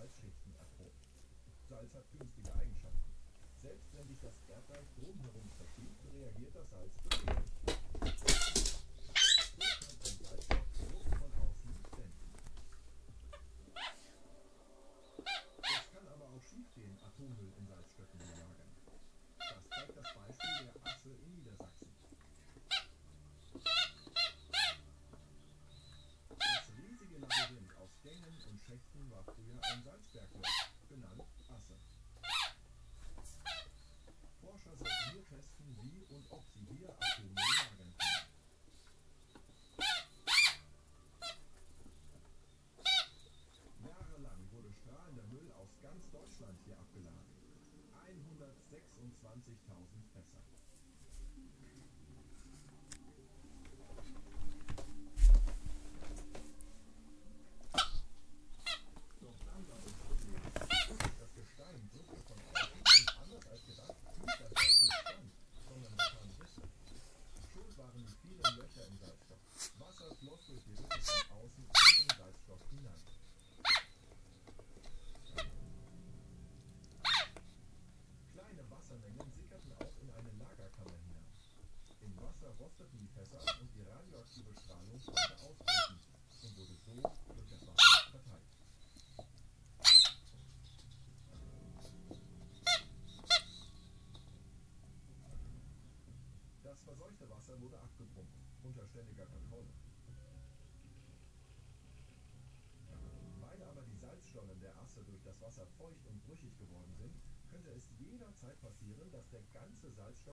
Salzschichten erprobt. Salz hat günstige Eigenschaften. Selbst wenn sich das Erdreich drumherum verschiebt, reagiert das Salz beständig. So kann ein Salzstoff Druck von außen dämpfen. Es kann aber auch schiefgehen, Atommüll in Salzstöcken zu lagern. Das zeigt das Beispiel der Asse in Niedersachsen. Das riesige Labyrinth aus Gängen und Schächten war früher ein Salzbergloch, genannt Asse. Forscher sollten hier testen, wie und ob sie hier Atommüll lagern können. Jahrelang wurde strahlender Müll aus ganz Deutschland hier abgeladen. 126.000 Fässer. Doch dann war das Problem. Das Gestein drückte von außen und anders als gedacht hielt das Salz nicht stand, sondern bekam Risse. Schuld waren die vielen Löcher im Salzstoff. Wasser floss durch die Risse von außen in den Salzstoff hinein. Kleine Wassermengen sickerten auch in eine Lagerkammer hinein. Im Wasser rosteten die Fässer und die radioaktive Strahlung konnte austreten und wurde so durch das Wasser verteilt. Das verseuchte Wasser wurde abgepumpt, unter ständiger Kontrolle. Weil aber die Salzstollen der Asse durch das Wasser feucht und brüchig geworden sind, könnte es jederzeit passieren, dass der ganze Salzstoff